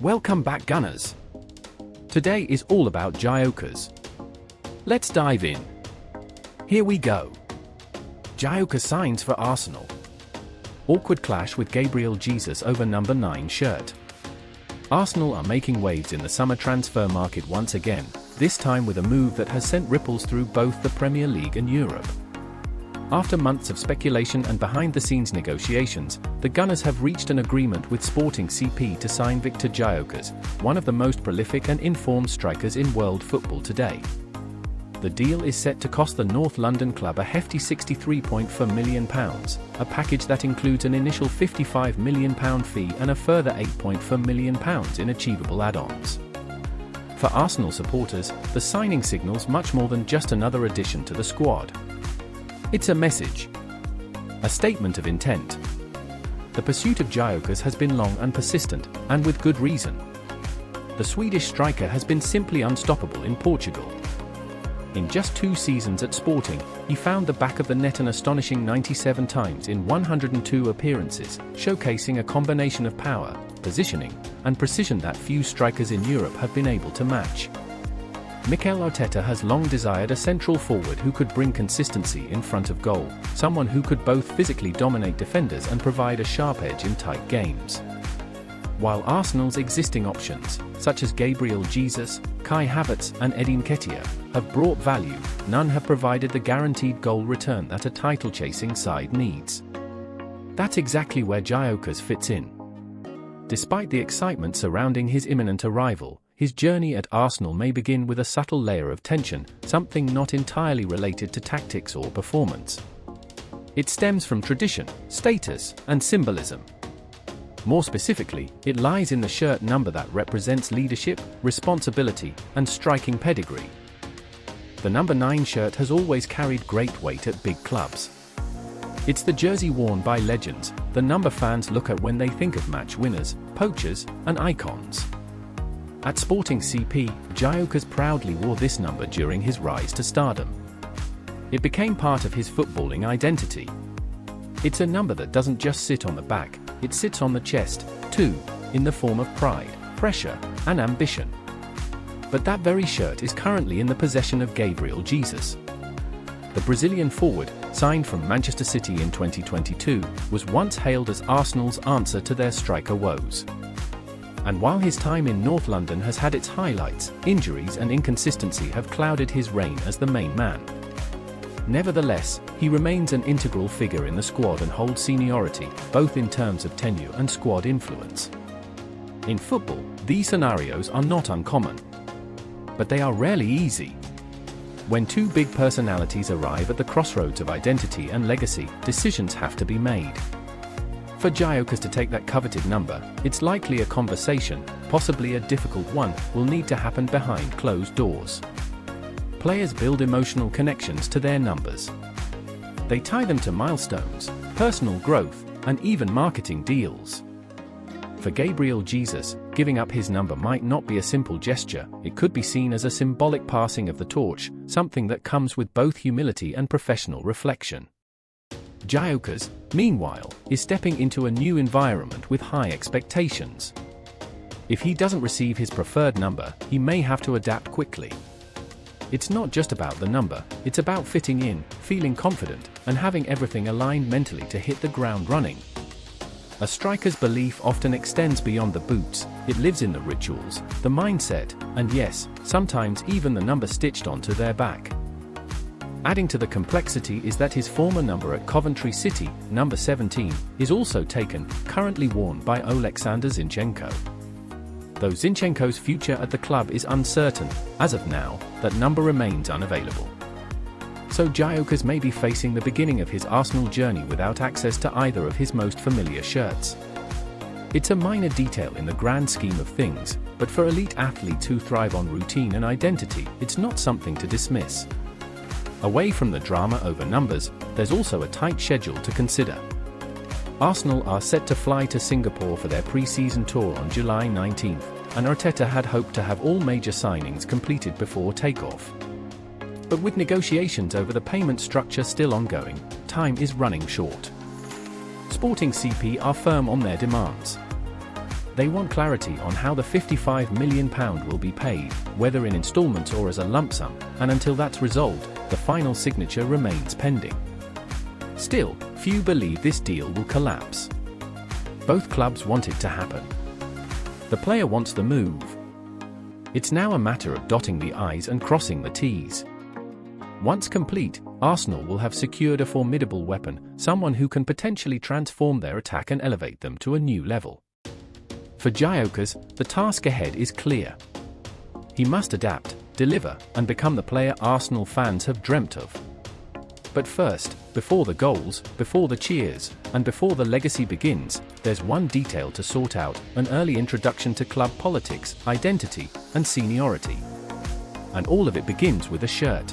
Welcome back, Gunners. Today is all about Gyökeres. Let's dive in. Here we go. Gyökeres signs for Arsenal. Awkward clash with Gabriel Jesus over number 9 shirt. Arsenal are making waves in the summer transfer market once again, this time with a move that has sent ripples through both the Premier League and Europe. After months of speculation and behind-the-scenes negotiations, the Gunners have reached an agreement with Sporting CP to sign Victor Gyökeres, one of the most prolific and informed strikers in world football today. The deal is set to cost the North London club a hefty £63.4 million, a package that includes an initial £55 million fee and a further £8.4 million in achievable add-ons. For Arsenal supporters, the signing signals much more than just another addition to the squad. It's a message. A statement of intent. The pursuit of Gyökeres has been long and persistent, and with good reason. The Swedish striker has been simply unstoppable in Portugal. In just 2 seasons at Sporting, he found the back of the net an astonishing 97 times in 102 appearances, showcasing a combination of power, positioning, and precision that few strikers in Europe have been able to match. Mikel Arteta has long desired a central forward who could bring consistency in front of goal, someone who could both physically dominate defenders and provide a sharp edge in tight games. While Arsenal's existing options, such as Gabriel Jesus, Kai Havertz and Edin Nketiah, have brought value, none have provided the guaranteed goal return that a title-chasing side needs. That's exactly where Gyökeres fits in. Despite the excitement surrounding his imminent arrival, his journey at Arsenal may begin with a subtle layer of tension, something not entirely related to tactics or performance. It stems from tradition, status, and symbolism. More specifically, it lies in the shirt number that represents leadership, responsibility, and striking pedigree. The number 9 shirt has always carried great weight at big clubs. It's the jersey worn by legends, the number fans look at when they think of match winners, poachers, and icons. At Sporting CP, Gyökeres proudly wore this number during his rise to stardom. It became part of his footballing identity. It's a number that doesn't just sit on the back, it sits on the chest, too, in the form of pride, pressure, and ambition. But that very shirt is currently in the possession of Gabriel Jesus. The Brazilian forward, signed from Manchester City in 2022, was once hailed as Arsenal's answer to their striker woes. And while his time in North London has had its highlights, injuries and inconsistency have clouded his reign as the main man. Nevertheless, he remains an integral figure in the squad and holds seniority, both in terms of tenure and squad influence. In football, these scenarios are not uncommon. But they are rarely easy. When 2 big personalities arrive at the crossroads of identity and legacy, decisions have to be made. For Gyökeres to take that coveted number, it's likely a conversation, possibly a difficult one, will need to happen behind closed doors. Players build emotional connections to their numbers. They tie them to milestones, personal growth, and even marketing deals. For Gabriel Jesus, giving up his number might not be a simple gesture, it could be seen as a symbolic passing of the torch, something that comes with both humility and professional reflection. Gyökeres, meanwhile, is stepping into a new environment with high expectations. If he doesn't receive his preferred number, he may have to adapt quickly. It's not just about the number, it's about fitting in, feeling confident, and having everything aligned mentally to hit the ground running. A striker's belief often extends beyond the boots, it lives in the rituals, the mindset, and yes, sometimes even the number stitched onto their back. Adding to the complexity is that his former number at Coventry City, number 17, is also taken, currently worn by Oleksandr Zinchenko. Though Zinchenko's future at the club is uncertain, as of now, that number remains unavailable. So Gyökeres may be facing the beginning of his Arsenal journey without access to either of his most familiar shirts. It's a minor detail in the grand scheme of things, but for elite athletes who thrive on routine and identity, it's not something to dismiss. Away from the drama over numbers, there's also a tight schedule to consider. Arsenal are set to fly to Singapore for their pre-season tour on July 19th, and Arteta had hoped to have all major signings completed before takeoff. But with negotiations over the payment structure still ongoing, time is running short. Sporting CP are firm on their demands. They want clarity on how the £55 million will be paid, whether in installments or as a lump sum, and until that's resolved, the final signature remains pending. Still, few believe this deal will collapse. Both clubs want it to happen. The player wants the move. It's now a matter of dotting the I's and crossing the T's. Once complete, Arsenal will have secured a formidable weapon, someone who can potentially transform their attack and elevate them to a new level. For Gyökeres, the task ahead is clear. He must adapt, deliver, and become the player Arsenal fans have dreamt of. But first, before the goals, before the cheers, and before the legacy begins, there's one detail to sort out: an early introduction to club politics, identity, and seniority. And all of it begins with a shirt.